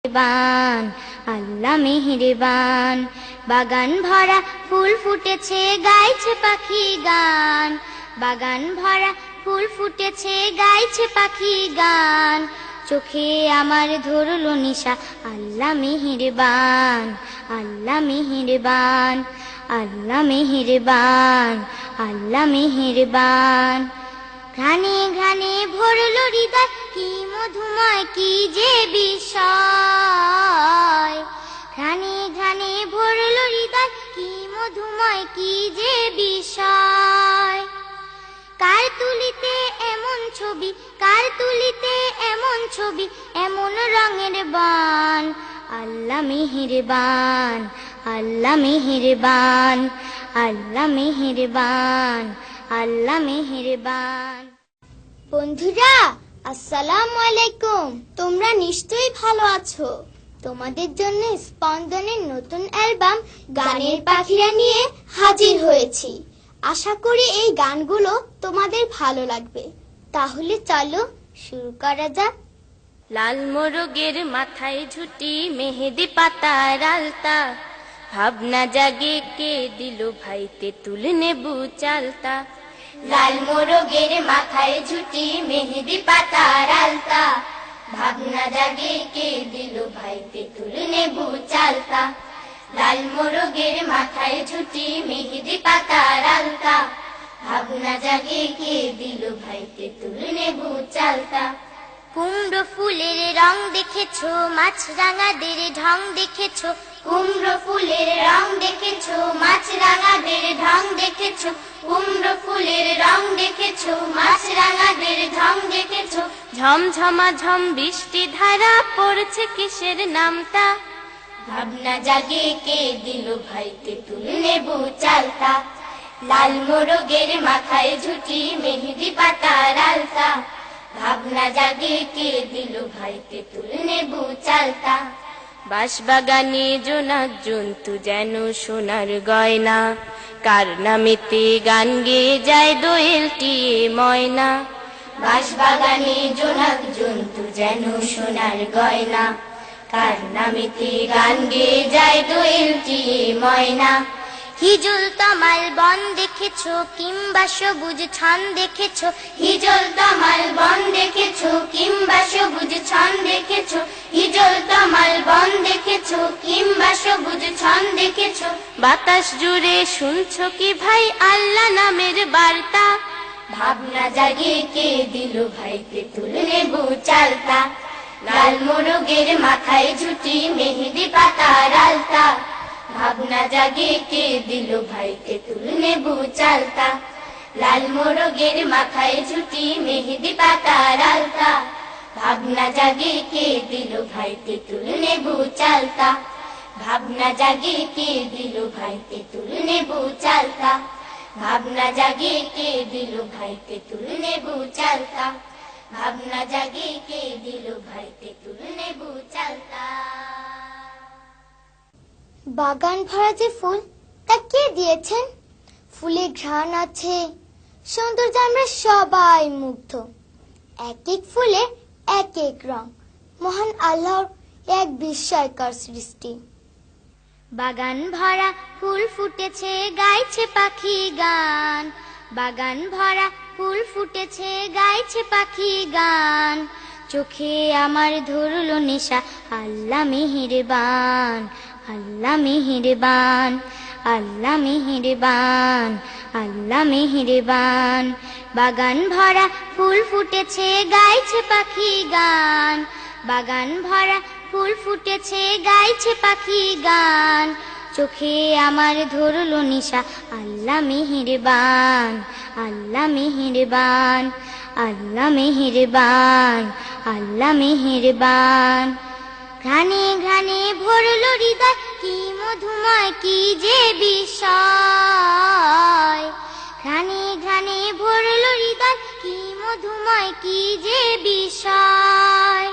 মেহেরবান, আল্লাহ মেহেরবান। বাগান ভরা ফুল ফুটেছে, গাইছে পাখি গান। বাগান ভরা ফুল ফুটেছে, গাইছে পাখি গান। চোখে আমার ধরলো নিশা, আল্লাহ মেহেরবান, আল্লাহ মেহেরবান, আল্লাহ মেহেরবান, আল্লাহ মেহেরবান। ঘ্রাণে ঘ্রাণে ভরলো হৃদয়, কি মধুময় কি যে বিষয়। ঘ্রাণে ঘ্রাণে ভরলো হৃদয়, কি মধুময় কি যে বিষয়। কার তুলিতে এমন ছবি, কার তুলিতে এমন ছবি, এমন রঙের বান। আল্লাহ মেহেরবান, আল্লাহ মেহেরবান, আল্লাহ মেহেরবান, আল্লাহ মেহেরবান। বন্ধুরা, আসসালামু আলাইকুম। তোমরা নিশ্চয়ই ভালো আছো। তোমাদের জন্য স্পন্দনের নতুন অ্যালবাম গানের পাখিরা নিয়ে হাজির হয়েছি। আশা করি এই গানগুলো তোমাদের ভালো লাগবে। তাহলে চলো শুরু করা যাক। লাল মোরগের মাথায় ঝুটি, মেহেদি পাতার আলতা। ভাবনা জাগে কে দিল ভাইতে তুল নেবু চালতা। লাল মোরগের মাথায় ঝুটি, মেহেদি পাতার আলতা। ভাবনা জাগে কে দিল ভাইতে তুল নেবু চালতা। লাল মোরগের মাথায় ঝুটি, মেহেদি পাতার আলতা। ভাবনা জাগে কে দিল ভাইতে তুল নেবু চালতা। কুমড়ো ফুলের রং দেখেছো, মাছরাঙাদের ঢং দেখেছো। কুমড়ো ফুলের রং দেখেছো, মাছরাঙাদের ঢং দেখেছো। কুমড়ো ফুলের রং দেখেছো, মাছরাঙাদের ঢং দেখেছো। ঝমঝমা ঝম বৃষ্টি ধারা পড়ছে কিসের নামতা। ভাবনা জাগে কে দিল ভাইতে তুল নেবু চালতা। লাল মোরগের মাথায় ঝুটি, মেহেদি পাতার আলতা। ভাবনা জাগে কে দিল ভাইতে তুল নেবু চালতা। বাঁশবাগানে জোনাক জন্তু যেন সোনার গয়না। কার নামেতে গান গেয়ে যায় দোয়েলটি ময়না। বাঁশবাগানে জোনাক জন্তু যেন সোনার গয়না। কার নামেতে গান গেয়ে যায় দোয়েলটি ময়না। হিজল তমাল বন দেখেছো, কিংবা সবুজ ছন দেখেছো। হিজল তমাল বন দেখেছো, কিংবা সবুজ ছন দেখেছো। হিজল তমাল বন দেখেছো, কিংবা সবুজ ছন দেখেছো। বাতাস জুড়ে শুনছো কি ভাই আল্লাহ নামের বার্তা। ভাবনা জাগে কে দিল ভাইতে তুল নেবু চালতা। লাল মোরগের মাথায় ঝুটি, মেহেদি পাতার আলতা। ভাবনা জাগে কে দিল ভাইতে তুল নেবু চালতা। লাল মোরগের মাথায় ঝুটি, মেহেদি পাতার আলতা। ভাবনা জাগে কে দিল ভাইতে তুল নেবু চালতা। ভাবনা জাগে কে দিল ভাইতে তুল নেবু চালতা। ভাবনা জাগে কে দিল ভাইতে তুল নেবু চালতা। ভাবনা জাগে কে দিল ভাইতে তুল নেবু চালতা। বাগান ভরা যে ফুল, তা কে দিয়েছেন? ফুলে ঘ্রাণ আছে, সৌন্দর্য আমরা সবাই মুগ্ধ। এক এক ফুলে এক এক রং, মহান আল্লাহর এক বিস্ময়কর সৃষ্টি। বাগান ভরা ফুল ফুটেছে, গাইছে পাখি গান। বাগান ভরা ফুল ফুটেছে, গাইছে পাখি গান। চোখে আমার ধরলো নেশা, আল্লাহ মেহেরবান, আল্লাহ মেহেরবান, আল্লাহ মেহেরবান, আল্লাহ মেহেরবান। বাগান ভরা ফুল ফুটেছে, গাইছে পাখি গান। বাগান ভরা ফুল ফুটেছে, গাইছে পাখি গান। চোখে আমার ধরলো নিশা, আল্লাহ মেহেরবান, আল্লাহ মেহেরবান, আল্লাহ মেহেরবান, আল্লাহ মেহেরবান। ঘ্রাণে ঘ্রাণে ভরলো হৃদয়, কি মধুময় কি যে বিষয়। ঘ্রাণে ঘ্রাণে ভরলো হৃদয়, কি মধুময় কি যে বিষয়।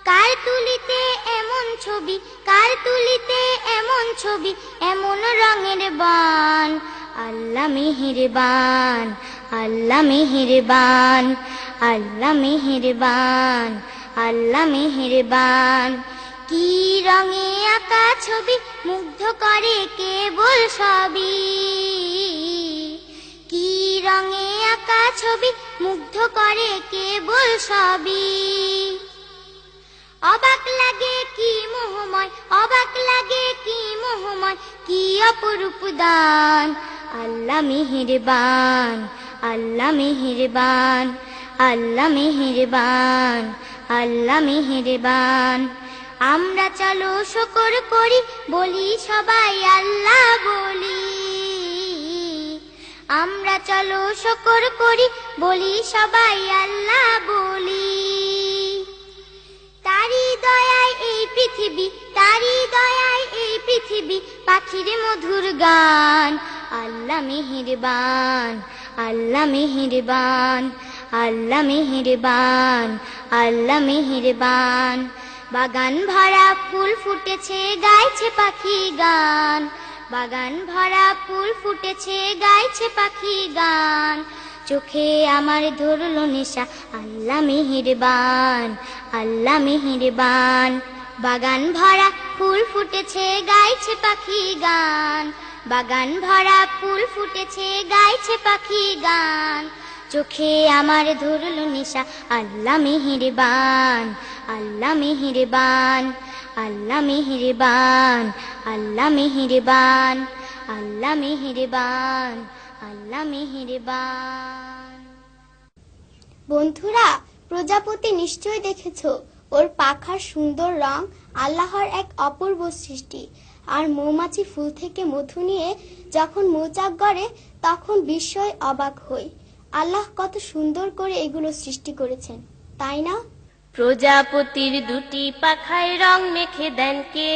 কার তুলিতে এমন ছবি, কার তুলিতে এমন ছবি, এমন রঙের বান। আল্লাহ মেহেরবান, আল্লাহ মেহেরবান, আল্লাহ মেহেরবান, আল্লাহ মেহেরবান। কি রঙে আঁকা ছবি মুগ্ধ করে কেবল সবই, কি রঙে আঁকা ছবি মুগ্ধ করে কেবল সবই। অবাক লাগে কি মোহময়, অবাক লাগে কি মোহময়, কি অপরূপ দান। আল্লাহ মেহেরবান, আল্লাহ মেহেরবান, আল্লাহ মেহেরবান, আল্লাহ মেহেরবান। আমরা চলো শুকর করি, বলি সবাই আল্লাহ বলি। আমরা চলো শুকর করি, বলি সবাই আল্লাহ বলি। তারি দয়ায় এই পৃথিবী, তারি দয়ায় এই পৃথিবী, পাখির মধুর গান। আল্লাহ মেহেরবান, আল্লাহ মেহেরবান, আল্লাহ মেহেরবান, আল্লাহ মেহেরবান। বাগান ভরা ফুল ফুটেছে, গাইছে পাখি গান। বাগান ভরা ফুল ফুটেছে, গাইছে পাখি গান। চোখে আমার ধরলো নেশা, আল্লাহ মেহেরবান, আল্লাহ মেহেরবান। বাগান ভরা ফুল ফুটেছে, গাইছে পাখি গান। বাগান ভরা ফুল ফুটেছে, গাইছে পাখি গান। চোখে আমার ধরলো নেশা, আল্লাহ মেহেরবান, আল্লাহ মেহেরবান, আল্লাহ মেহেরবান, আল্লাহ মেহেরবান, আল্লাহ মেহেরবান, আল্লাহ মেহেরবান। বন্ধুরা, প্রজাপতি নিশ্চয় দেখেছো, ওর পাখার সুন্দর রং আল্লাহর এক অপূর্ব সৃষ্টি। আর মৌমাছি ফুল থেকে মধু নিয়ে যখন মৌচাক গড়ে, তখন বিস্ময় অবাক হই। আল্লাহ কত সুন্দর করে এগুলো সৃষ্টি করেছেন, তাই না? প্রজাপতির দুটি পাখায় রং মেখে দেন কে?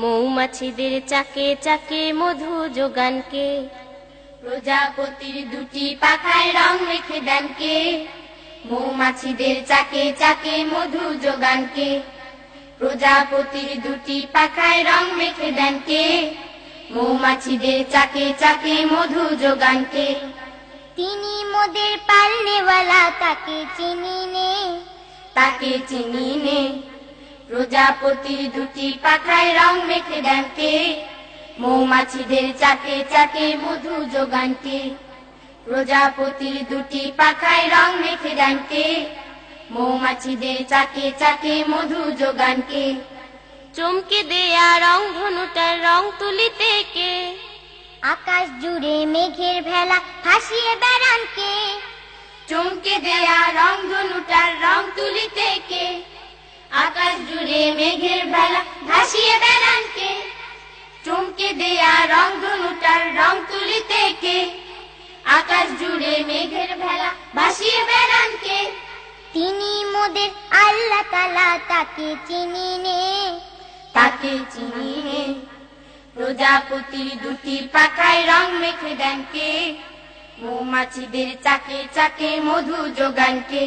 মৌমাছিদের চাকে চাকে মধু যোগান কে? প্রজাপতির দুটি পাখায় রং মেখে দেন কে? মৌমাছিদের চাকে চাকে মধু যোগান কে? প্রজাপতির দুটি পাখায় রং মেখে দেন কে? মৌমাছিদের চাকে চাকে মধু যোগান কে? তিনি মোদের পালনেওয়ালা, তাকে চিনি নে, তাকে চিনি নে। প্রজাপতির দুটি পাখায় রং মেখে দেন কে? মৌমাছিদের চাকে চাকে মধু যোগান কে? প্রজাপতির দুটি পাখায় রং মেখে দেন কে? মৌমাছিদের চাকে চাকে মধু যোগান কে? চমকে দেয়া রং ধনুটার রং তুলিতে কে? আকাশ জুড়ে মেঘের ভেলা ভাসিয়ে বেড়ান কে? চমকে দেয়া রং ধনুটার রং তুলিতে কে? আকাশ জুড়ে মেঘের ভেলা ভাসিয়ে বেড়ান কে? চমকে দেয়া রং ধনুটার রং তুলিতে কে? আকাশ জুড়ে মেঘের ভেলা ভাসিয়ে বেড়ান কে? তিনি মোদের আল্লাহ তাআলা, তাকে চিনি নে, তাকে চিনি নে। প্রজাপতির দুটি পাখায় রং মেখে দেন কে? মৌমাছিদের চাকে চাকে মধু যোগান কে?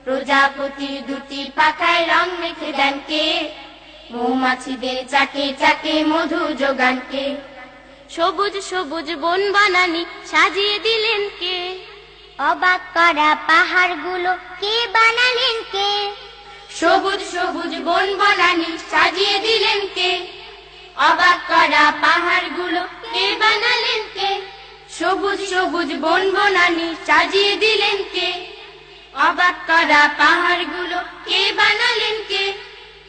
প্রজাপতির দুটি পাখায় রং মেখে দেন কে? মৌমাছিদের চাকে চাকে মধু যোগান কে? সবুজ সবুজ বন বানানি সাজিয়ে দিলেন কে? অবাক করা পাহাড়গুলো কে বানালেন কে? সবুজ সবুজ বন বানানি সাজিয়ে দিলেন কে? অবাক করা পাহাড়গুলো কে বানালেন কে? সবুজ সবুজ বন বনানি সাজিয়ে দিলেন কে? অবাক করা পাহাড়গুলো কে বানালেন কে?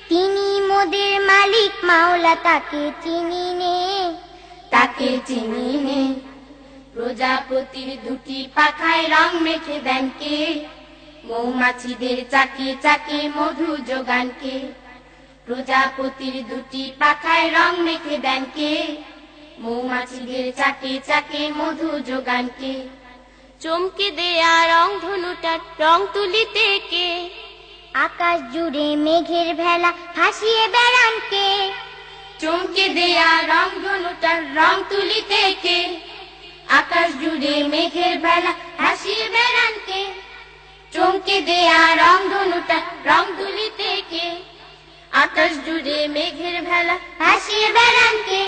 তিনি মোদের মালিক মাওলা, তাকে চিনি নে, তাকে চিনি নে। প্রজাপতির দুটি পাখায় রং মেখে দেন কে? মৌমাছিদের চাকে চাকে মধু যোগান কে? প্রজাপতির দুটি পাখায় রং মেখে দেন কে? মৌমাছিদের চাকে চাকে মধু যোগান কে? চমকে দেয়া রং ধনুটার রং তুলিতে কে? আকাশ জুড়ে মেঘের ভেলা ভাসিয়ে বেড়ান কে? চমকে দেয়া রং ধনুটার রং তুলিতে কে? আকাশ জুড়ে মেঘের ভেলা ভাসিয়ে বেড়ান কে? চমকে দেয়া রং ধনুটার রং তুলিতে কে? আকাশ জুড়ে মেঘের ভেলা ভাসিয়ে বেড়ান কে?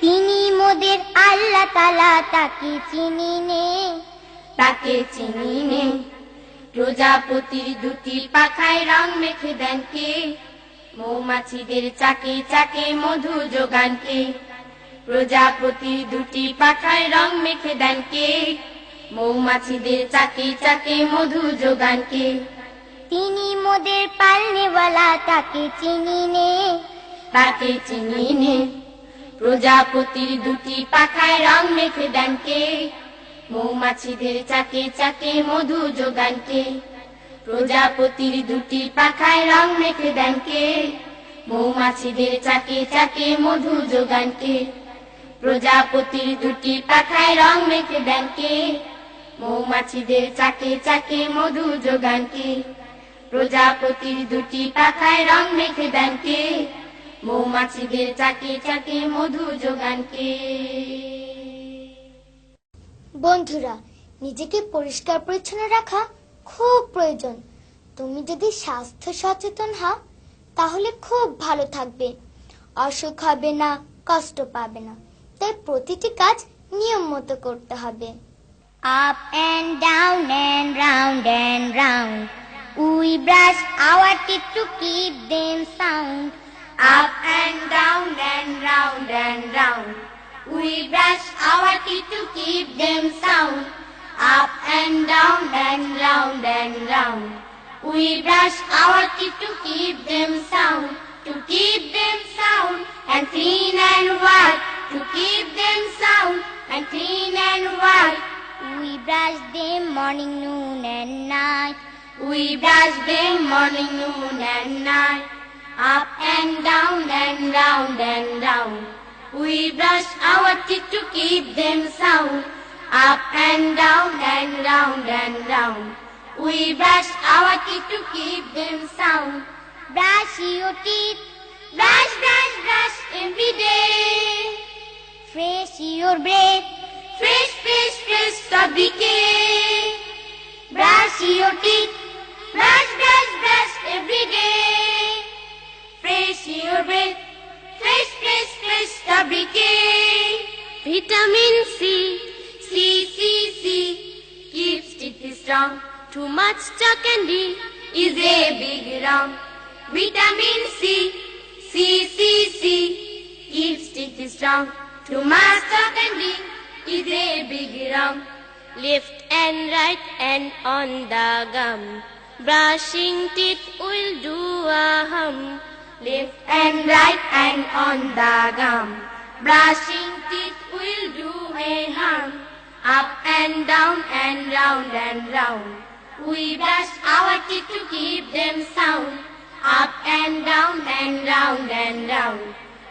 তিনি মোদের আল্লাহ তাআলা, তাকে চিনি নে, তাকে চিনি নে। প্রজাপতির দুটি পাখায় রং মেখে দেন কে? মৌমাছিদের চাকে চাকে মধু যোগান কে? প্রজাপতির দুটি পাখায় রং মেখে দেন কে? মৌমাছিদের চাকে চাকে মধু যোগান কে? তিনি মোদের পালনেওয়ালা, তাকে চিনি নে, তাকে চিনি নে। প্রজাপতির দুটি পাখায় রং মেখে দেন কে? মৌমাছিদের চাকে চাকে মধু যোগান কে? প্রজাপতির দুটি পাখায় রং মেখে দেন কে? মৌমাছিদের চাকে চাকে মধু যোগান কে? প্রজাপতির দুটি পাখায় রং মেখে দেন কে? মৌমাছিদের চাকে চাকে মধু যোগান কে? প্রজাপতির দুটি পাখায় রং মেখে দেন কে? মৌমাছিদের চাকে চাকে মধু যোগান কে? বন্ধুরা, নিজেকে পরিষ্কার পরিচ্ছন্ন রাখা খুব প্রয়োজন। তুমি যদি স্বাস্থ্য সচেতন হও তাহলে খুব ভালো থাকবে, অসুখ হবে না, কষ্ট পাবে না। তাই প্রতিটি কাজ নিয়ম মতো করতে হবে। Up and down and round and round, we brush our teeth to keep them sound. Up and down and round and round, we brush our teeth to keep them sound. Up and down and round and round, we brush our teeth to keep them sound. To keep them sound and clean and white. To keep them sound and clean and white. We brush them morning, noon and night. We brush them morning, noon and night. Up and down and round and round, we brush our teeth to keep them sound. Up and down and round and round, we brush our teeth to keep them sound. Brush your teeth, Brush, brush, brush every day. fresh your breath, Fresh, fresh, fresh sobriquet. brush your teeth, Brush, brush, brush every day. Fresh your breath. Fresh, fresh, fresh sobriquet. Vitamin C, C, C, C, keeps teeth strong. Too much candy is a big wrong. Vitamin C, C, C, C, keeps teeth strong. Too much candy is a big wrong. Left and right and on the gum, brushing teeth will do a hum. Left and right and on the gum, brushing teeth will do a hum. Up and down and round and round, we brush our teeth to keep them sound. Up and down and round and round,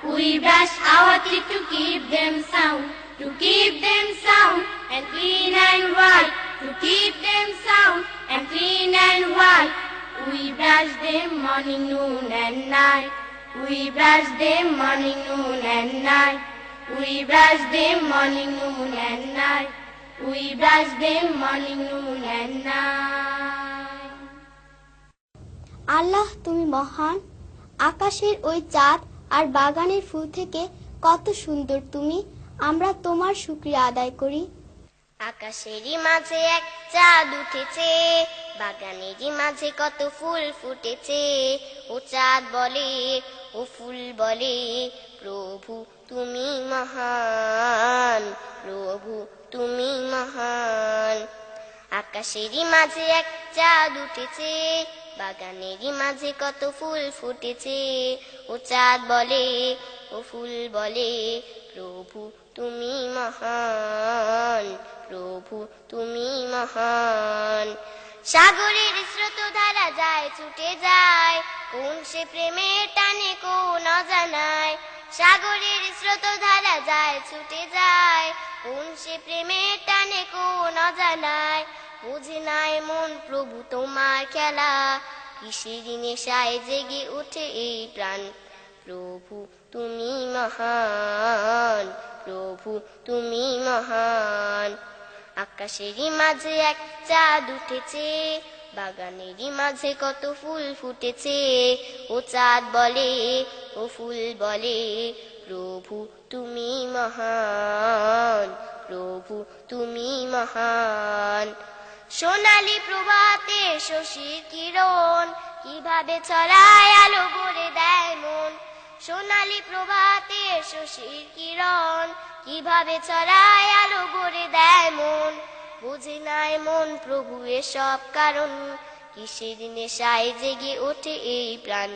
we brush our teeth to keep them sound. To keep them sound and clean and white. To keep them sound and clean and white, we brush them morning, noon and night. We brush them morning, noon and night. We brush them morning, noon and night. We brush them morning, noon and night. আল্লাহ তুমি মহান। আকাশের ওই চাঁদ আর বাগানের ফুল থেকে কত সুন্দর তুমি, আমরা তোমার শুকরিয়া আদায় করি। আকাশেরই মাঝে এক চাঁদ উঠেছে, বাগানেরই মাঝে কত ফুল ফুটেছে। ও চাঁদ বলে, ও ফুল বলে, প্রভু তুমি মহান, প্রভু তুমি মহান। আকাশেরই মাঝে এক চাঁদ উঠেছে, বাগানেরই মাঝে কত ফুল ফুটেছে। ও চাঁদ বলে, ও ফুল বলে, প্রভু তুমি মহান, প্রভু তুমি মহান। সাগরের স্রোত ধারা যায় ছুটে যায়, কোন সে প্রেমের টানে কোন অজানায়। সাগরের স্রোত ধারা যায় ছুটে যায়, কোন সে প্রেমের টানে কোন অজানায়। বুঝে নাই মন প্রভু তোমার খেলা, কিসের নেশায় জেগে ওঠে এই প্রাণ। প্রভু তুমি মহান, প্রভু তুমি মহান। আকাশেরই মাঝে এক চাঁদ উঠেছে, বাগানেরই মাঝে কত ফুল ফুটেছে। ও চাঁদ বলে, ও ফুল বলে, প্রভু তুমি মহান, প্রভু তুমি মহান। সোনালী প্রভাতে শশীর কিরণ কিভাবে ছড়ায় আলো ভরে দেয় মন। সোনালী প্রভাতে শশীর কিরণ কিভাবে ছড়ায় আলো ভরে দেয় মন। বুঝে নাই মন প্রভু এসব কারণ, কিসের নেশায় জেগে ওঠে এই প্রাণ।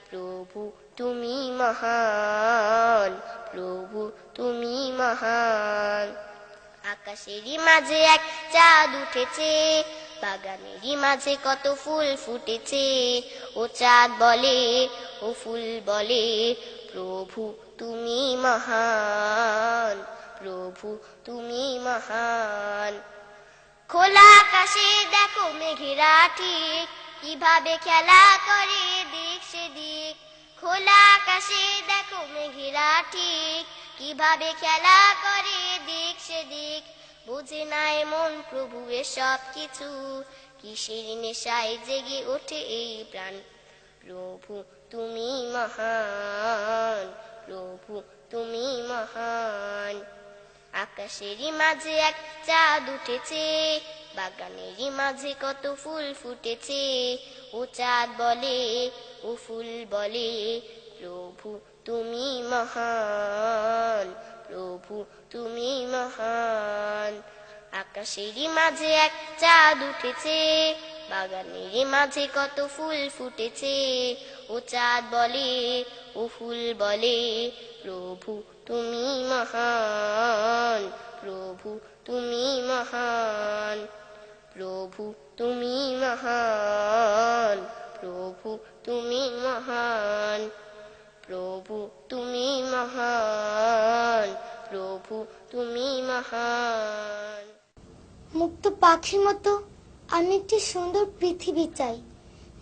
প্রভু তুমি মহান, প্রভু তুমি মহান। আকাশেরই মাঝে এক চাঁদ উঠেছে, বাগানেরই মাঝে কত ফুল ফুটেছে। ও চাঁদ বলে, ও ফুল বলে, প্রভু তুমি মহান, প্রভু তুমি মহান। খোলা আকাশে দেখো মেঘেরা ঠিক কিভাবে খেলা করে দিক সেদিক। খোলা আকাশে দেখো মেঘেরা ঠিক কিভাবে খেলা করে দিক সেদিক। বুঝে নাই মন প্রভু এসব কিছু, কিসের নেশায় জেগে ওঠে এই প্রাণ। প্রভু তুমি মহান, প্রভু তুমি মহান। আকাশেরই মাঝে এক চাঁদ উঠেছে, বাগানেরই মাঝে কত ফুল ফুটেছে। ও চাঁদ বলে, ও ফুল বলে, প্রভু তুমি মহান, প্রভু তুমি মহান। আকাশেরই মাঝে এক চাঁদ উঠেছে, বাগানেরই মাঝে কত ফুল ফুটেছে। ও চাঁদ বলে, ও ফুল বলে, প্রভু তুমি মহান, প্রভু তুমি মহান, প্রভু তুমি মহান, প্রভু তুমি মহান, প্রভু তুমি মহান, প্রভু তুমি মহান। মুক্ত পাখির মতো আমি একটি সুন্দর পৃথিবী চাই,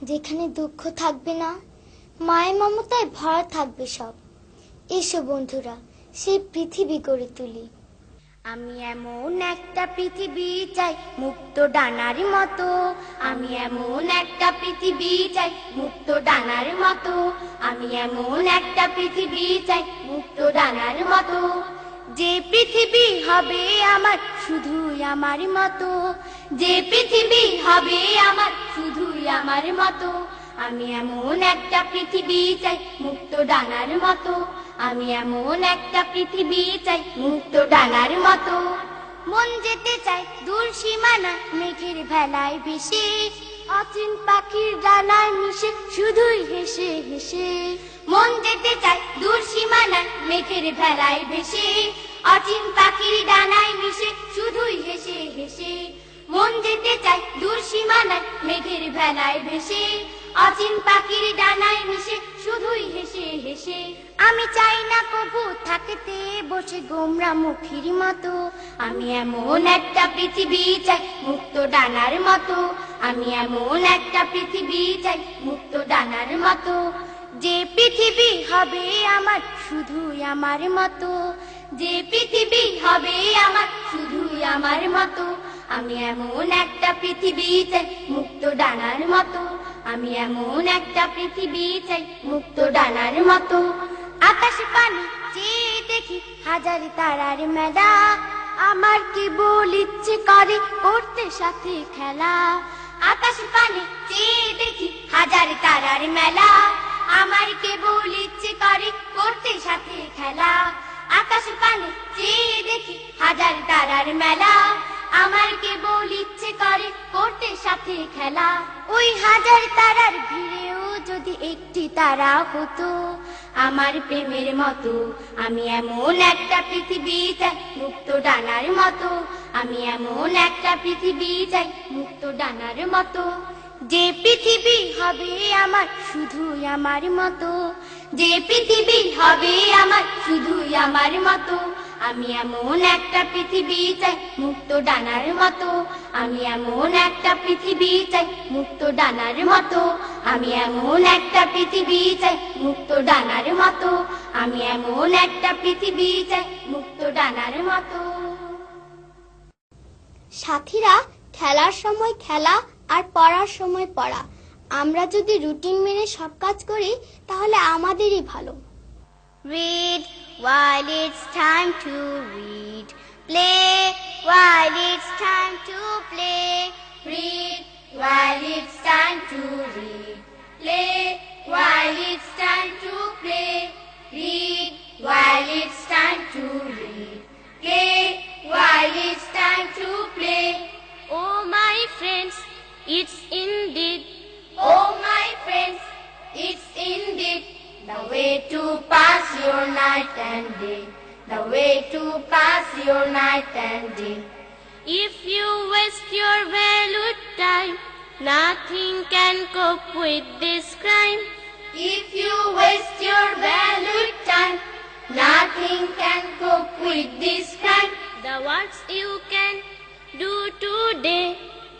যেখানে দুঃখ থাকবে না, মায়ের মমতায় ভরা থাকবে সব। এসো বন্ধুরা, সেই পৃথিবী গড়ে তুলি। আমি এমন একটা পৃথিবী চাই মুক্ত ডানার মতো, আমি এমন একটা পৃথিবী চাই মুক্ত ডানার মতো, আমি এমন একটা পৃথিবী চাই মুক্ত ডানার মতো। যে পৃথিবী হবে আমার শুধুই আমার মতো, যে পৃথিবী হবে আমার শুধুই আমার মতো। আমি এমন একটা পৃথিবী চাই মুক্ত ডানার মতো, আমি এমন একটা পৃথিবী চাই মুক্ত ডানার মতো। মন যেতে চাই দূর সীমানা মেঘের ভেলায় ভেসে, অচিন পাখির ডানায় মিশে শুধুই হেসে হেসে। মন যেতে চাই দূর সীমানা মেঘের ভেলায় ভেসে, অচিন পাখির ডানায় মিশে শুধুই হেসে হেসে। মন যেতে চাই দূর সীমানা মেঘের ভেলায় ভেসে, অচিন পাখির ডানায় মিশে শুধুই হেসে হেসে। আমি চাই না কবু থাকতে বসে গোমরা মুখির মতো, আমি এমন একটা পৃথিবী চাই মুক্ত ডানার মতো, আমি এমন একটা পৃথিবী চাই মুক্ত ডানার মতো। যে পৃথিবী হবে আমার শুধুই আমার মতো, যে পৃথিবী হবে আমার শুধুই আমার মতো। আমি এমন একটা পৃথিবী চাই মুক্ত ডানার মতো, আমি এমন একটা পৃথিবী চাই মুক্ত ডানার মতো। আকাশ পানি চেয়ে দেখি হাজার তারার মেলা, আমার কেবল ইচ্ছে করে করতে সাথে খেলা। আকাশ পানি চেয়ে দেখি হাজার তারার মেলা, আমার কেবল ইচ্ছে করে করতে সাথে খেলা। আকাশ পানি চেয়ে দেখি হাজার তারার মেলা, আমার কেবল ইচ্ছে করে করতে সাথে খেলা। ওই হাজার তারার ভিড়েও যদি একটি তারা হতো আমার প্রেমের মতো, আমি এমন একটা পৃথিবী চাই মুক্ত ডানার মতো, আমি এমন একটা পৃথিবী চাই মুক্ত ডানার মতো। যে পৃথিবী হবে আমার শুধুই আমার মতো, যে পৃথিবী হবে আমার শুধুই আমার মতো। আমি এমন একটা পৃথিবী চাই মুক্ত ডানার মতো, আমি এমন একটা পৃথিবী চাই মুক্ত ডানার মতো, আমি এমন একটা পৃথিবী চাই মুক্ত ডানার মতো, আমি এমন একটা পৃথিবী চাই মুক্ত ডানার মতো। সাথীরা, খেলার সময় খেলা আর পড়ার সময় পড়া। আমরা যদি রুটিন মেনে সব কাজ করি তাহলে আমাদেরই ভালো। Read while it's time to read. Play while it's time to play. Read while it's time to read. Play while it's time to play. Read while it's time to read. Play while it's time to play. Oh my friends, it's indeed. Oh my friends, it's indeed the way to pass your night and day. The way to pass your night and day. If you waste your valued time, nothing can cope with this crime. If you waste your valued time, nothing can cope with this crime. The works you can do today,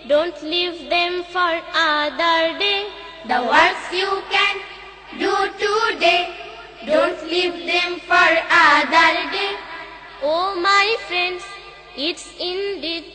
don't leave them for other day. The works you can do today, don't leave them for other day. Oh my friends, it's indeed.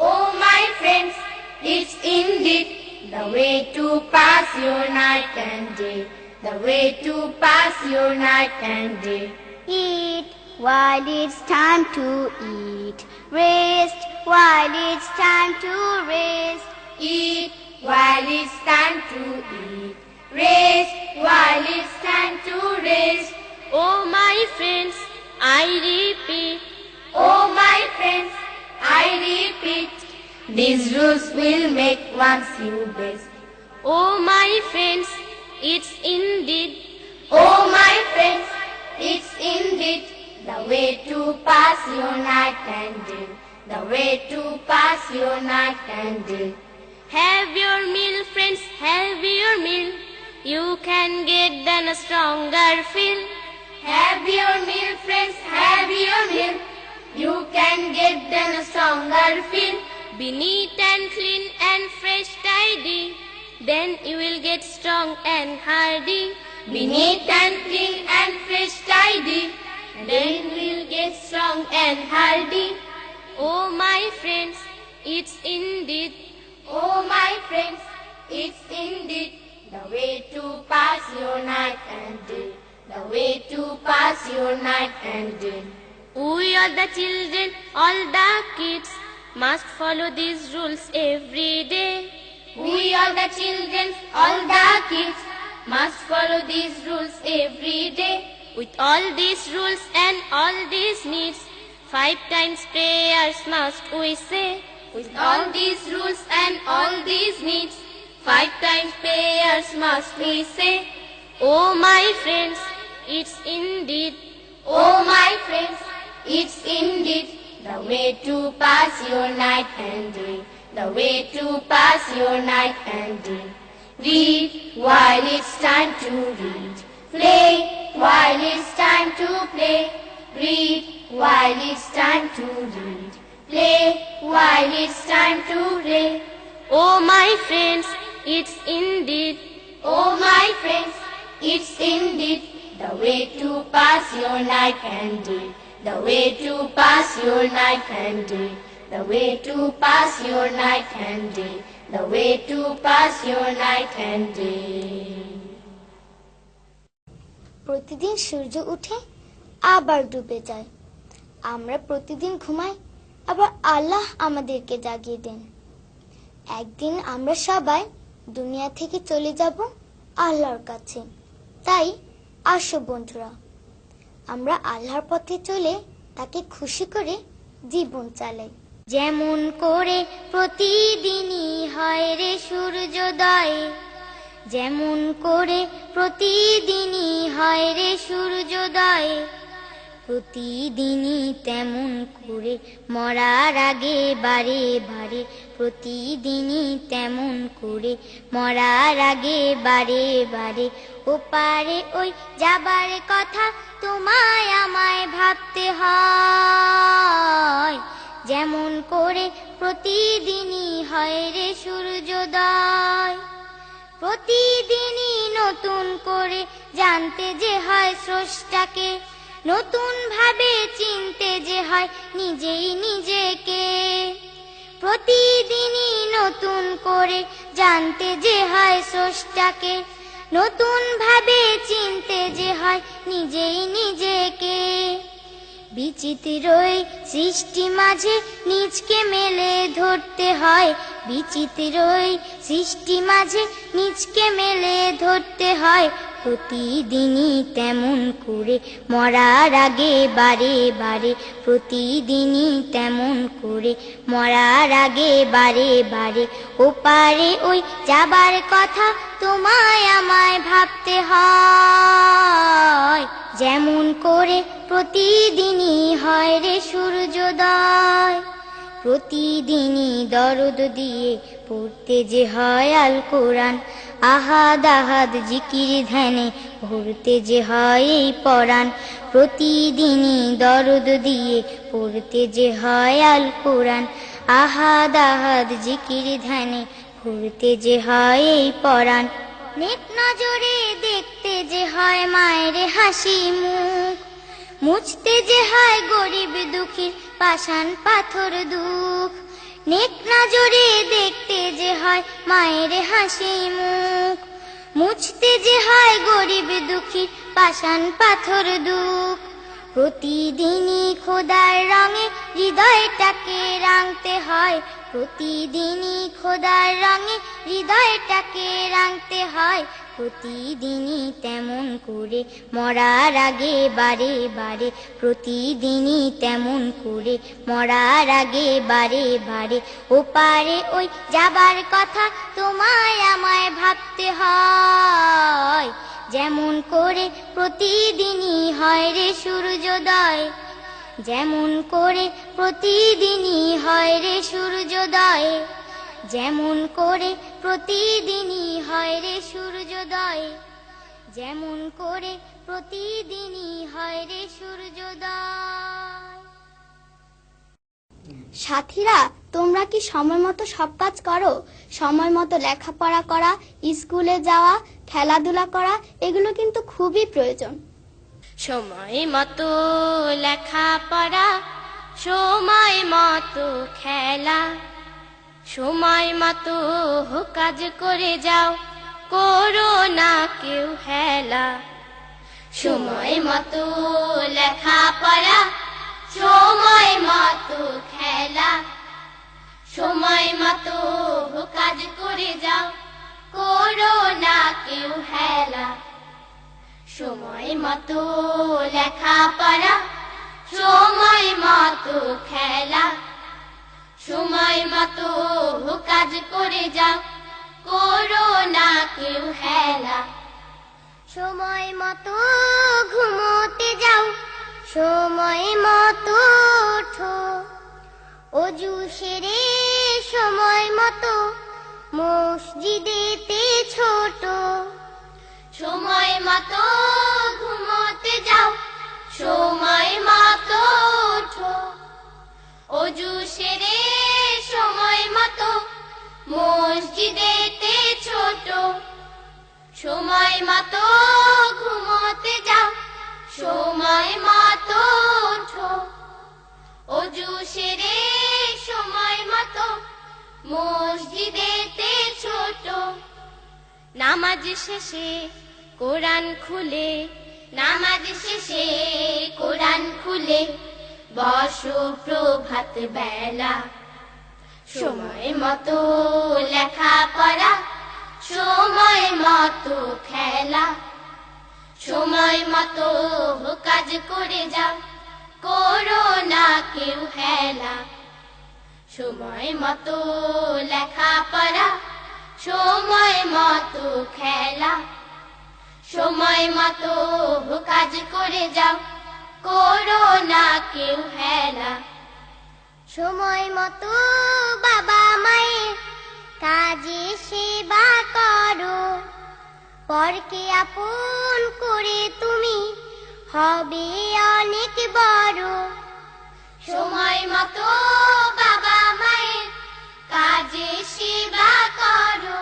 Oh my friends, it's indeed the way to pass your night and day. The way to pass your night and day. Eat while it's time to eat. Rest while it's time to rest. Eat while it's time to eat. Rest while it's time to rest. Oh my friends, I repeat. Oh my friends, I repeat. These rules will make one's you best. Oh my friends, it's indeed. Oh my friends, it's indeed the way to pass your night and day. The way to pass your night and day. Have your meal, friends, have your meal. You can get then a stronger feel. Have your meal, friends, have your meal. You can get then a stronger feel. Be neat and clean and fresh, tidy. Then you will get strong and hardy. Be neat and clean and fresh, tidy. Then you will get strong and hardy. Oh my friends, it's indeed. Oh my friends, it's indeed the way to pass your night and day. The way to pass your night and day. We all the children, all the kids, must follow these rules every day. We all the children, all the kids, must follow these rules every day. With all these rules and all these needs, 5 times prayers must we say. With all these rules and all these needs, 5 times prayers must we say. Oh my friends, it's indeed. Oh my friends, it's indeed the way to pass your night and day. The way to pass your night and day. Read while it's time to read. Play while it's time to play. Read while it's time to read. Play while it's time to read. Oh my friends, it's indeed. Oh my friends, it's indeed the way to pass your night and day. The way to pass your night and day. The way to pass your night and day. The way to pass your night and day. প্রতিদিন সূর্য উঠে আবার ডুবে যায়। আমরা প্রতিদিন ঘুমাই, আবার আল্লাহ আমাদেরকে জাগিয়ে দেন। একদিন আমরা সবাই দুনিয়া থেকে চলে যাব আল্লাহর কাছে। তাই আসো বন্ধুরা, আমরা আল্লাহর পথে চলে তাকে খুশি করে জীবন চালাই। যেমন করে প্রতিদিনই হয় রে সূর্যোদয়, যেমন করে প্রতিদিনই হয় রে সূর্যোদয়, প্রতিদিনই তেমন করে মরার আগে বারে বারে, প্রতিদিনই তেমন করে মরার আগে বারে বারে। ওপারে ওই যাবার কথা তোমায় আমায় ভাবতে হয়, যেমন করে প্রতিদিনই হয় রে সূর্যোদয়। প্রতিদিনই নতুন করে জানতে যে হয় স্রষ্টাকে, নতুন ভাবে চিনতে যে হয় নিজেই নিজেকে। প্রতিদিনই নতুন করে জানতে যে হয় স্রষ্টাকে, নতুন ভাবে চিনতে যে হয় নিজেই নিজেকে। বিচিত্রই সৃষ্টি মাঝে নিজকে মেলে ধরতে হয়, বিচিত্রই সৃষ্টি মাঝে নিজকে মেলে ধরতে হয় প্রতিদিনই তেমন করে মরার আগে বারে বারে প্রতিদিনই তেমন করে মরার আগে বারে বারে ওপারে ওই যাবার কথা তোমায় আমায় ভাবতে হয় যেমন করে প্রতিদিনই হয় রে সূর্যোদয় প্রতিদিনই দরদ দিয়ে পড়তে যে হয় আল কোরআন আহাদ আহাদ জিকির ধ্যানে ভরতে যে হয় এই পরাণ প্রতিদিনই দরদ দিয়ে পড়তে যে হয় আল কোরআন আহাদ আহাদ জিকির ধ্যানে ভরতে যে হয় এই পরাণ নেক নজরে দেখতে যে হয় মায়ের হাসি মুখ মুছতে যে হয় গরিব দুঃখীর পাষাণ পাথর দুঃখ নেক নজরে দেখতে যে হয় মায়ের হাসি মুখ মুছতে যে হয় গরিব দুঃখীর পাষাণ পাথর দুঃখ প্রতিদিনই খোদার রঙে হৃদয়টাকে রাঙতে হয় প্রতিদিনই খোদার রঙে হৃদয়টাকে রাঙতে হয় প্রতিদিনই তেমন করে মরার আগে বারে বারে প্রতিদিনই তেমন করে মরার আগে বারে বারে ওপারে ওই যাবার কথা তোমায় আমায় ভাবতে হয় যেমন করে প্রতিদিনই হয় রে সূর্যোদয় যেমন করে প্রতিদিনই হয় রে সূর্যোদয় যেমন করে প্রতিদিনই হয় রে সূর্যোদয় যেমন করে প্রতিদিনই হয় রে সূর্যোদয় সাথীরা, তোমরা কি সময় মতো সব কাজ করো? সময় মতো লেখাপড়া করা, স্কুলে যাওয়া, খেলাধুলা করা, এগুলো কিন্তু খুবই প্রয়োজন। সময় মতো লেখাপড়া, সময় মতো খেলা, সময় মতো কাজ করে যাও, করো না কেউ হেলা। সময় মতো লেখাপড়া, সময় মতো খেলা, সময় মতো কাজ করে যাও, করো না কেউ হেলা। সময় মতো লেখাপড়া, সময় মতো খেলা, সময় মতো কাজ করে যাও, করো না কেউ হেলা। সময় মতো ঘুমোতে যাও, সময় মতো ওঠো, অজু সেরে সময় মতো মসজিদেতে ছোট। সময় মতো ঘুমোতে যাও, সময় মতো ওঠো, অজু সেরে সময় মতো মসজিদেতে ছোট। সময় মতো ঘুমোতে যাও, সময় মতো ওঠো, অজু সেরে সময় মতো মসজিদেতে ছোট। নামাজ শেষে কোরআন খুলে, নামাজ শেষে কোরআন খুলে বসো প্রভাত বেলা। সময় মতো লেখাপড়া, সময় মতো খেলা, সময় মতো কাজ করে যাও, করো না কেউ হেলা। সময় মতো লেখাপড়া, সময় মতো খেলা, সময় মতো কাজ করে যাও, করো না কেউ হেলা। সময় মতো বাবা মায়ের কাজে সেবা করো, পরকে আপন করে তুমি হবে অনেক বড়। সময় মতো বাবা মায়ের কাজে সেবা করো,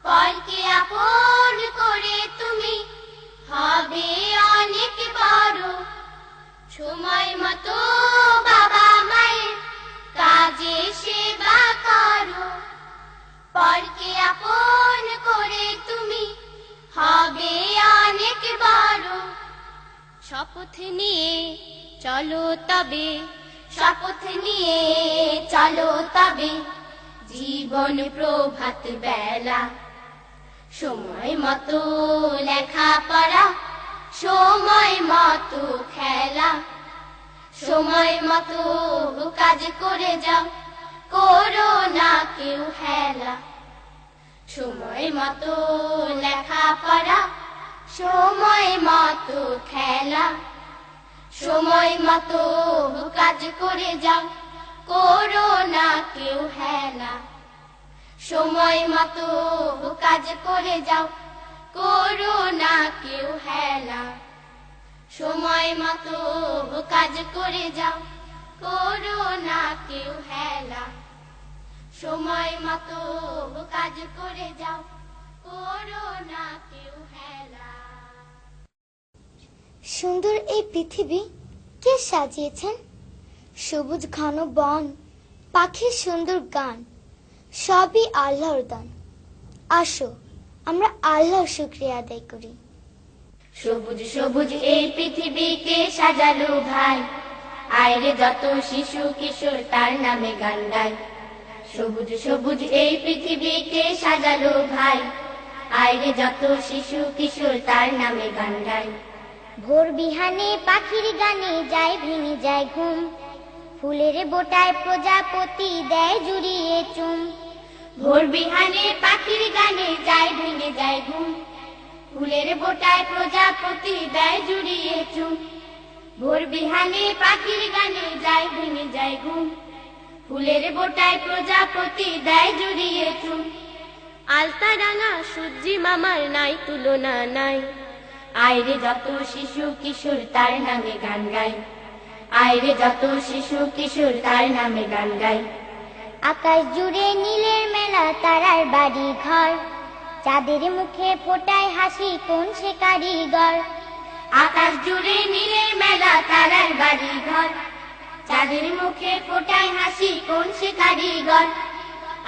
পরকে আপন করে তুমি হবে অনেক বড়। সময় মতো বাবা মায়ের কাজে সেবা করো, পরকে আপন করে তুমি হবে অনেক বড়। শপথ নিয়ে চলো তবে, শপথ নিয়ে চলো তবে, জীবন প্রভাত বেলা, সময় মতো লেখাপড়া, সময় মতো খেলা, সময় মতো কাজ করে যাও, করো না কেউ হেলা। সময় মতো লেখাপড়া, সময় মতো খেলা, সময় মতো কাজ করে যাও, করো না কেউ হেলা। সময় মতো কাজ করে যাও, করো না কেউ হেলা। সময় মতো কাজ করে যাও, করো না কেউ হেলা। সময় মতো কাজ করে যাও, করো না কেউ হেলা। সুন্দর এই পৃথিবী কে সাজিয়েছেন? সবুজ ঘন বন, পাখির সুন্দর গান, সবই আল্লাহর দান। আসো আমরা আল্লাহর শুকরিয়া আদায় করি। সবুজ সবুজ এই পৃথিবীকে সাজালো ভাই, আয়রে যত শিশু কিশোর তার নামে গান গায়। সবুজ সবুজ এই পৃথিবীকে সাজালো ভাই, আয়রে যত শিশু কিশোর তার নামে গান গায়। ভোর বিহানে পাখির গানে যায় ভেঙে যায় ঘুম, ফুলের বোটায় প্রজাপতি দেয় জুড়িয়ে চুম। ভোর বিহানে পাখির গানে যায় ভেঙে যায় ঘুম, ফুলের বোটায় প্রজাপতি দেয় জুড়িয়ে চুম। ভোর বিহানে পাখির গানে যায় ভেঙে যায় ঘুম, ফুলের বোটায় প্রজাপতি দেয় জুড়িয়ে চুম। আলতা রাঙা সূর্যি মামার নাই তুলনা নাই, আয়রে যত শিশু কিশোর তার নামে গান গায়। আয়রে যত শিশু কিশোর তার নামে গান গায়। আকাশ জুড়ে নীলের মেলা, তারার বাড়ি ঘর, চাঁদের মুখে ফোটায় হাসি কোন সে কারিগর। আকাশ জুড়ে নীলের মেলা, তারার বাড়ি ঘর, চাঁদের মুখে ফোটায় হাসি কোন সে কারিগর।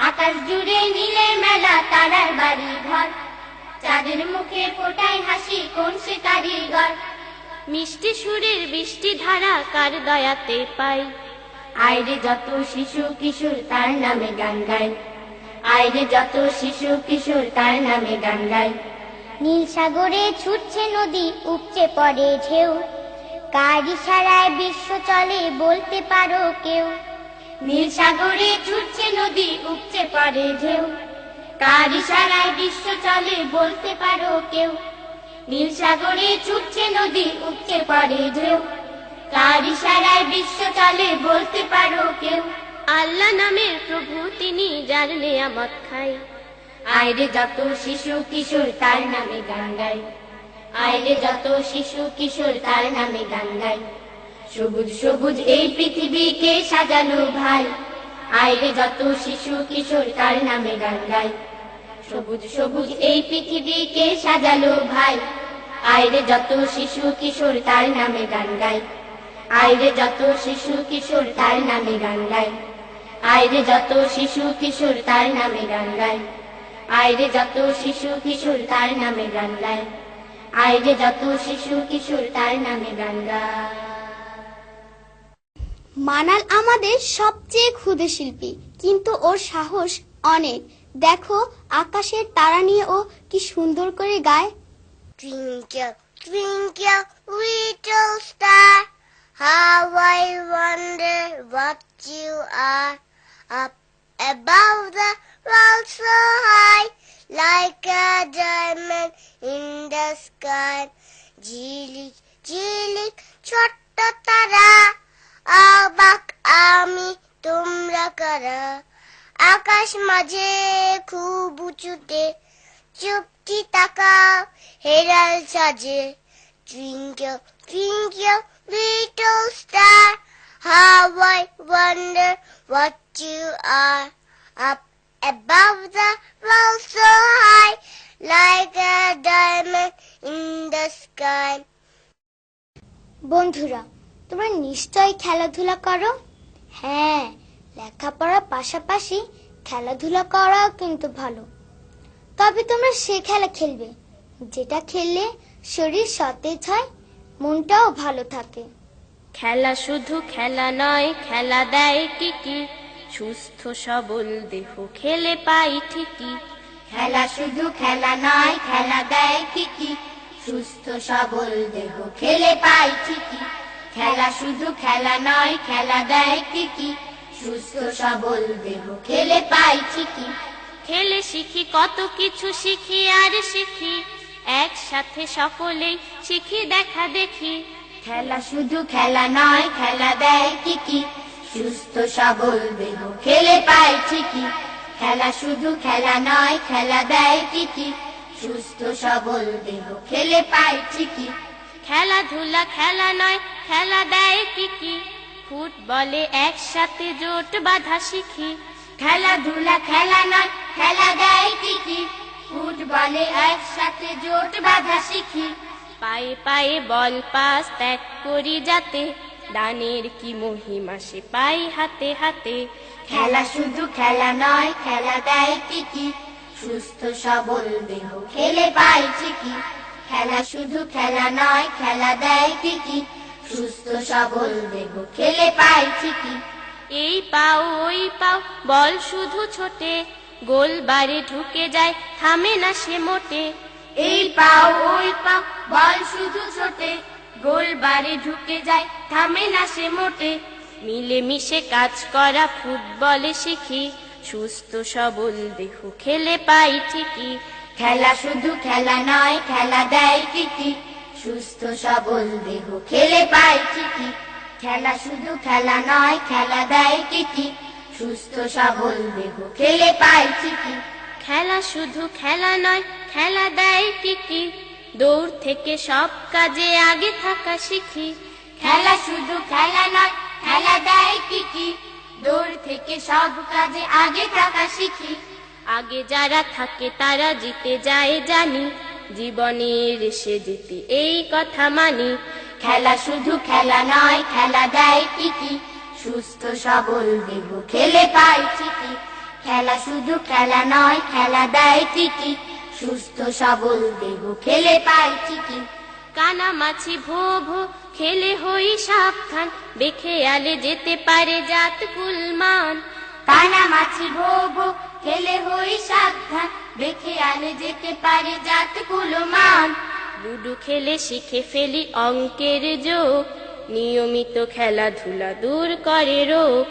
আকাশ জুড়ে নীলের মেলা, তারার বাড়ি ঘর, চাঁদের মুখে ফোটায় হাসি কোন সে কারিগর। মিষ্টি সুরের বৃষ্টি ধারা কার দয়াতে পাই, আয়রে যত শিশু কিশোর তার নামে গান গায়। আয়রে যত শিশু কিশোর তার নামে গান গায়। নীল সাগরে ছুটছে নদী, উপচে পড়ে ঢেউ, কার ইশারায় বিশ্ব চলে বলতে পারো কেউ। নীল সাগরে ছুটছে নদী, উপচে পড়ে ঢেউ, কার ইশারায় বিশ্ব চলে বলতে পারো কেউ। নীল সাগরে ছুটছে নদী, উপচে পড়ে ঢেউ, কার ইশারায় বিশ্ব চলে বলতে পারো কেউ। আল্লাহ নামের প্রভু তিনি, যার নেয়ামত খাই, আয়রে যত শিশু কিশোর তার নামে গান গায়। আয়রে যত শিশু কিশোর তার নামে গান গায়। সবুজ সবুজ এই পৃথিবীকে সাজালো ভাই, আয়রে যত শিশু কিশোর তার নামে গান গায়। সবুজ সবুজ এই পৃথিবীকে সাজালো ভাই, আয়রে যত শিশু কিশোর তার নামে গান গায়। আয়রে যত শিশু কিশোর তার নামে গান গায়। আয়রে যত শিশু কিশোর তার নামে গান গায়। আয়রে যত শিশু কিশোর তার নামে গান গায়। আয়রে যত শিশু কিশোর তার নামে গান গায়। মানাল আমাদের সবচেয়ে ক্ষুদে শিল্পী, কিন্তু ওর সাহস অনেক। দেখো আকাশের তারা নিয়ে ও কি সুন্দর করে গায়। Twinkle, twinkle, little star, how I wonder what you are. Up above the world so high, like a diamond in the sky. Jilik, jilik, chotto tara, অবাক আমি তোমরা কারা। আকাশ মাঝে খুব উঁচুতে, চুপটি তাকাও হেরাল সাজে। Twinkle, twinkle, little star, how I wonder what you are. Up above the world so high, like a diamond in the sky. বন্ধুরা, তোমরা নিশ্চয়ই খেলাধুলা করো। হ্যাঁ, লেখাপড়ার পাশাপাশি খেলাধুলা করাও কিন্তু ভালো। তবে তোমরা সে খেলা খেলবে যেটা খেললে শরীর সতেজ হয়, মনটাও ভালো থাকে। খেলা শুধু খেলা নয়, খেলা দেয় কি কি, সুস্থ সবল দেহ খেলে পাই ঠিকই। খেলা শুধু খেলা নয়, খেলা দেয় ঠিকই, সুস্থ সবল দেহ খেলে পাই ঠিকই। খেলা শুধু খেলা নয়, খেলা দেয় ঠিকই, সুস্থ সবল দেহ খেলে পাই ঠিকই। খেলে শিখি কত কিছু, শিখি আর শিখি, একসাথে সকলেই শিখি দেখা দেখি। খেলা শুধু খেলা নয়, খেলা দেয় ঠিকই, সুস্থ সবল দেহ খেলে পাই ঠিকই। খেলা শুধু খেলা নয়, খেলা দেয় ঠিকই, সুস্থ সবল দেহ খেলে পাই ঠিকই। খেলাধুলা খেলা নয়, খেলা দেয় কি, ফুটবলে একসাথে জোট বাঁধা শিখি। খেলাধুলা খেলা নয়, খেলা দেয় ঠিকই, ফুটবলে একসাথে জোট বাঁধা শিখি। পায়ে পায়ে বল পাস ত্যাগ করি যাতে, দানের কি মহিমা সে পাই হাতে হাতে। খেলা শুধু খেলা নয়, খেলা দেয় ঠিকই, সুস্থ সবল দেহ খেলে পাই ঠিকই। খেলা শুধু খেলা নয়, খেলা দেয় ঠিকই, সুস্থ সবল দেহ খেলে পাই ঠিকই। এই পাও ওই পাও বল শুধু ছোটে, গোল বারে ঢুকে যায় থামে না সে মোটে। এই পাও ওই পাও বল শুধু ছোটে, গোল বারে ঢুকে যায় থামে না সে মোটে। মিলে মিশে কাজ করা ফুটবলে শিখি, সুস্থ সবল দেহ খেলে পাই ঠিকই। খেলা শুধু খেলা নয়, খেলা দেয় ঠিকই, সুস্থ সবল দেহ খেলে পাই ঠিকই। খেলা শুধু খেলা নয়, খেলা দেয় ঠিকই, সুস্থ সবল দেহ খেলে পাই ঠিকই। খেলা শুধু খেলা নয়, খেলা দেয় কি, দৌড় থেকে সব কাজে আগে থাকা শিখি। খেলা শুধু খেলা নয়, খেলা দেয় ঠিকই, দৌড় থেকে সব কাজে আগে থাকা শিখি। আগে যারা থাকে তারা জিতে যায় জানি, জীবনের রেসে জিতি এই কথা মানি। খেলা শুধু খেলা নয়, খেলা দেয় ঠিকই, সুস্থ সবল দেহ খেলে পাই ঠিকই। খেলা শুধু খেলা নয়, খেলা দেয় ঠিকই, সুস্থ সবল দেহ খেলে পাই ঠিকই। কানামাছি ভো ভো খেলে হই সাবধান, বেখেয়ালে যেতে পারে জাত কুলমান। কানামাছি ভো ভো খেলে হই সাবধান, বেখেয়ালে যেতে পারে জাত কুলমান। লুডু খেলে শিখে ফেলি অঙ্কের যোগ, নিয়মিত খেলাধুলা দূর করে রোগ।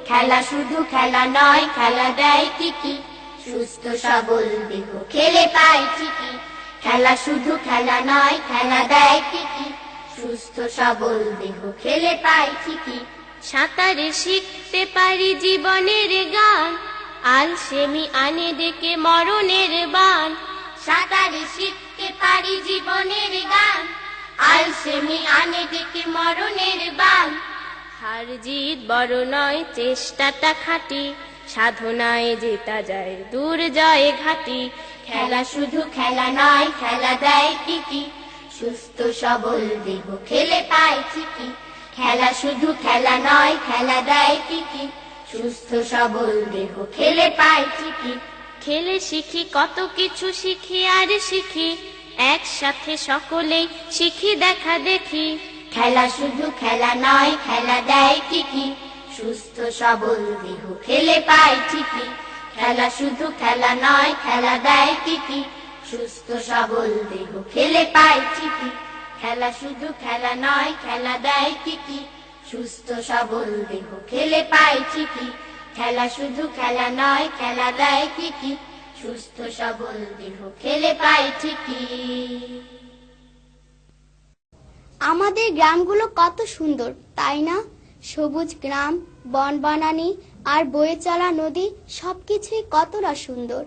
খেলা শুধু খেলা নয়, খেলা দেয় ঠিকই, সুস্থ সবল দেহ খেলে পাই ঠিকই। খেলা শুধু খেলা নয়, খেলা দেয় ঠিকই, সুস্থ সবল দেহ খেলে পাই ঠিকই। সাঁতারে শিখতে পারি জীবনের গান, আলসেমি আনে ডেকে মরণের বান। সাঁতারে শিখতে পারি জীবনের গান, আলসেমি আনে ডেকে মরণের বান। হার জিত বড় নয়, চেষ্টাটা খাটি, সাধনায় জেতা যায় দূর জয় ঘাটি। খেলা শুধু খেলা নয়, খেলা দেয় ঠিকই, সুস্থ সবল দেহ খেলে পাই ঠিকই। খেলা শুধু খেলা নয়, খেলা দেয় ঠিকই, সুস্থ সবল দেহ খেলে পাই ঠিকই। খেলে শিখি কত কিছু, শিখি আর শিখি, একসাথে সকলেই শিখি দেখা দেখি। খেলা শুধু খেলা নয়, খেলা দেয় ঠিকই, সুস্থ সবল দেহ খেলে পাই ঠিকই। খেলা শুধু খেলা নয়, খেলা দেয় ঠিকই, সুস্থ সবল দেহ খেলে পাই ঠিকই। খেলা শুধু খেলা নয়, খেলা দেয় ঠিকই, সুস্থ সবল দেহ খেলে পাই ঠিকই। খেলা শুধু খেলা নয়, খেলা দেয় ঠিকই, সুস্থ সবল দেহ খেলে পাই ঠিকই। আমাদের গ্রামগুলো কত সুন্দর, তাই না? সবুজ গ্রাম, বনবনানী আর বয়ে চলা নদী সবকিছুই কতটা সুন্দর।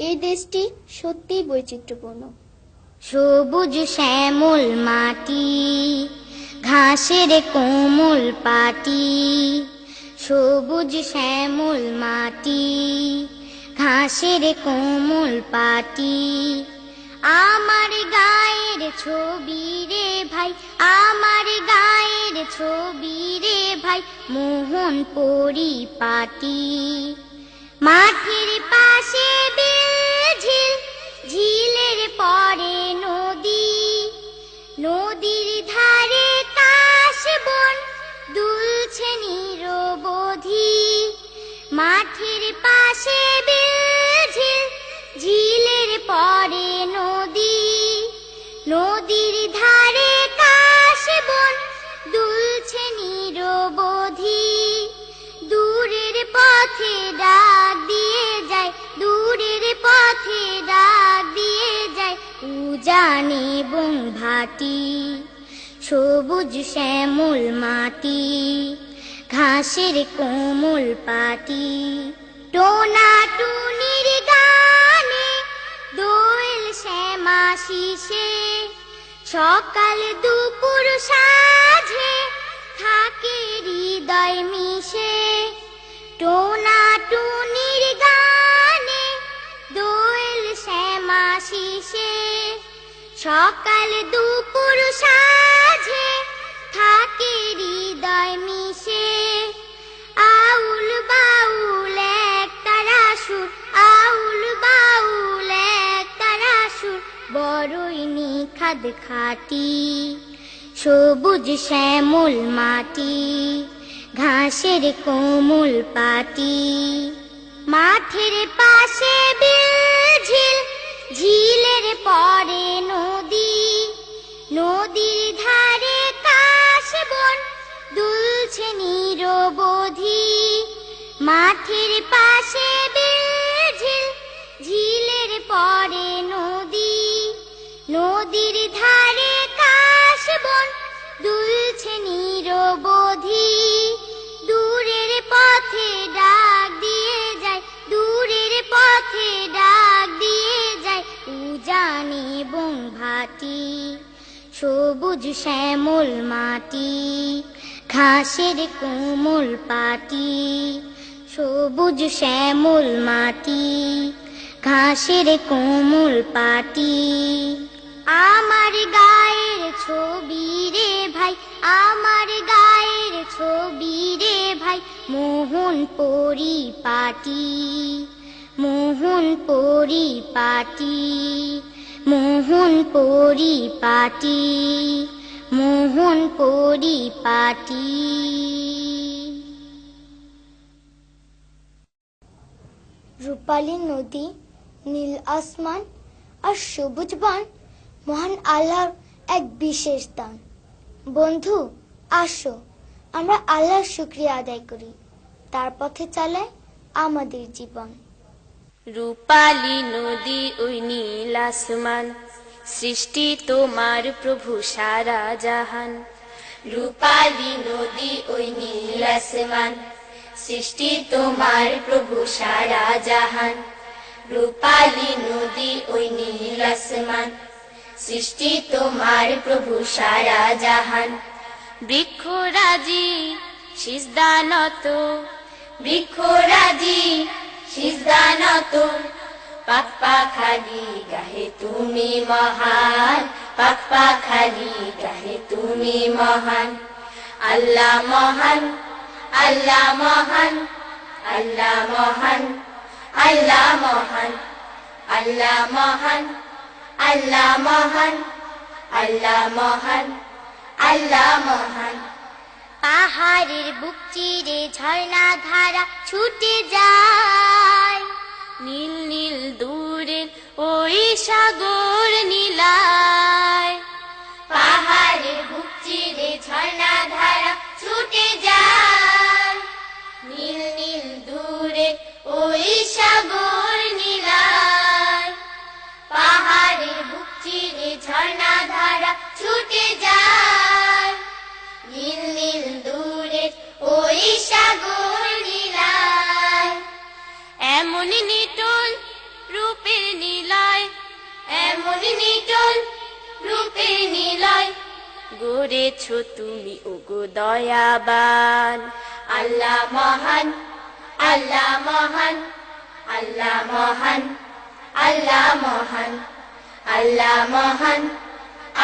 এই দেশটি সত্যিই বৈচিত্র্যপূর্ণ। সবুজ শ্যামল মাটি, ঘাসের কোমল পাটি। সবুজ শ্যামল মাটি, ঘাসের কোমল পাটি। আমার গায়ের ছবি রে ভাই, আমার গায়ের ছবি রে ভাই, মোহন পরিপাটি। মাঠের পাশে বিল ঝিল, ঝিলের পরে নদী, নদীর ধারে কাশ বন দুলছে নিরবধি। ঘাটি, সবুজ শ্যামল মাটি, ঘাসের কোমল পাটি, টোনা টুনির গানে দোয়েল শ্যামা শিশে, সকাল দুপুর সাঁঝে থাকে হৃদয় মিশে। টোনা টুনির গানে দোয়েল শ্যামা শিশে, সকাল দুপুর সাঁঝে থাকে হৃদয় মিশে। আউল বাউল এক তারা সুর, আউল বাউল এক তারা সুর, বড়ই নিখাদ খাটি, সবুজ শ্যামল মাটি, ঘাসের কোমল পাটি, মাঠের পাশে বিলঝিল, ঝিলের পরে নদী, নদীর ধারে কাশবন দুলছে নিরবধি। মাঠের পাশে বিলঝিল, ঝিলের পরে নদী, নদীর ধারে কাশবন দুলছে নিরবধি। দূরের পথে ডাক দিয়ে যায়, দূরের পথে ডাক দিয়ে যায় উজান এবং ভাটি, সবুজ শ্যামল মাটি, ঘাসের কোমল পাটি, সবুজ শ্যামল মাটি, ঘাসের কোমল পাটি। আমার গায়ের ছবি রে ভাই, আমার গায়ের ছবি রে ভাই, মোহন পরিপাটি, মোহন পরিপাটি, মোহন পরিপাটি, মোহন পরিপাটি। রূপালী নদী, নীল আসমান আর সবুজ বন মহান আল্লাহর এক বিশেষ দান। বন্ধু, আসো আমরা আল্লাহর শুকরিয়া আদায় করি, তার পথে চালাই আমাদের জীবন। রূপালী নদী ওই নীল আসমান, সৃষ্টি তোমার প্রভু সারা জাহান। রূপালী নদী ওই নীল আসমান, সৃষ্টি তোমার প্রভু সারা জাহান। রূপালী নদী ওই নীল আসমান, সৃষ্টি তোমার প্রভু সারা জাহান। বৃক্ষরাজি সিজদানত, বৃক্ষরাজি সিজদানত, পাক পাখালি গাহে তুমি মহান, পাক পাখালি গাহে তুমি মহান। আল্লাহ মহান, আল্লাহ মহান, আল্লাহ মহান, আল্লাহ মহান, আল্লাহ মহান, আল্লাহ মহান, আল্লাহ মহান, আল্লাহ মহান। পাহাড়ের বুক চিরে ঝর্ণা ধারা ছুটে যায়, নীল নীল দূরে ওই সাগর নীলায়। পাহাড়ের বুক চিরে ঝর্ণা ধারা ছুটে যায়, নীল নীল দূরে ওই সাগর নীলায়। পাহাড়ের বুক চিরে ঝর্ণা ধারা ছুটে যায়, নীল নীল দূরে ওই সাগর নীলায়। এমন নিটল রূপের নীলায়, এমন নিটল রূপের নীলায়, গড়েছ তুমি ওগো দয়াবান। আল্লাহ মহান, আল্লাহ মহান, আল্লাহ মহান, আল্লাহ মহান, আল্লাহ মহান,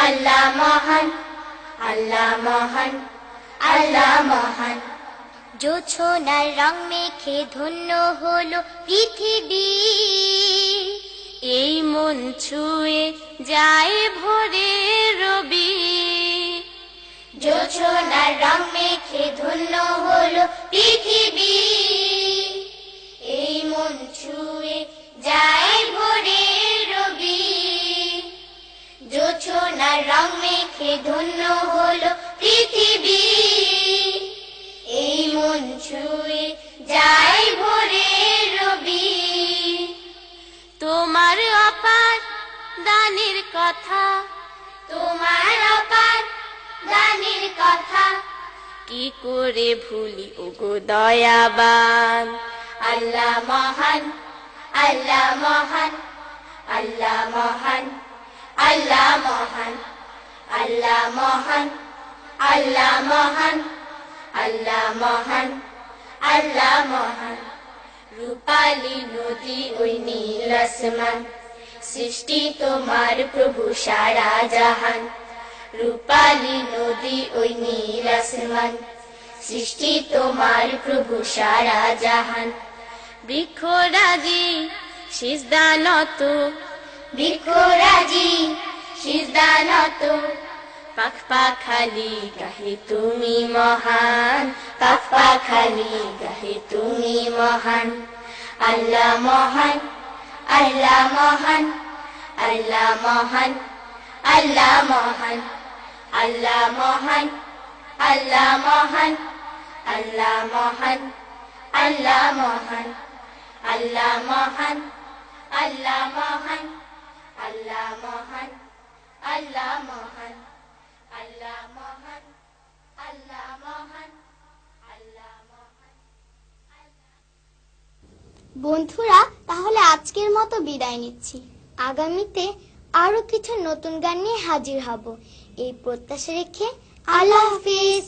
আল্লাহ মহান, আল্লাহ মহান, আল্লাহ মহান। জোছনার রং মেখে ধন্য হলো পৃথিবী, এই মন ছুঁয়ে যায় ভোরে রবি। জোছনার রং মেখে ধন্য হলো পৃথিবী, এই মন ছুঁয়ে যায় ভোরে রবি। জোছনার রং মেখে ধন্য হলো পৃথিবী, এই মন ছুঁয়ে যায় ভোরে রবি। তোমার অপার দানের কথা, তোমার কি করে ভুলি ওগো দয়াবান। আল্লাহ মহান, আল্লাহ মহান, আল্লাহ মহান, আল্লাহ মহান, আল্লাহ মহান, আল্লাহ মহান, আল্লাহ মহান, আল্লাহ মহান। রূপালী নদী ওই নীল আসমান, সৃষ্টি তোমার প্রভু সারা জাহান। রূপালী নদী ওই নীল আসমান, সৃষ্টি তোমার প্রভু সারা জাহান। বৃক্ষরাজি সিজদা নত, বৃক্ষরাজি সিজদা নত, পাখ পাখালি গাহে তুমি মহান, পাখ পাখালি গাহে তুমি মহান। আল্লাহ মহান, আল্লাহ মহান, আল্লাহ মহান, আল্লাহ মহান, আল্লাহ মহান, আল্লাহ মহান, আল্লাহ মহান, আল্লাহ মহান, আল্লাহ মহান, আল্লাহ মহান, আল্লাহ মহান, আল্লাহ মহান, আল্লাহ মহান, আল্লাহ মহান, আল্লাহ মহান। বন্ধুরা, তাহলে আজকের মতো বিদায় নিচ্ছি। আগামীতে আরো কিছু নতুন গান নিয়ে হাজির হব, এই প্রত্যাশা রেখে আল্লাহ হাফিজ।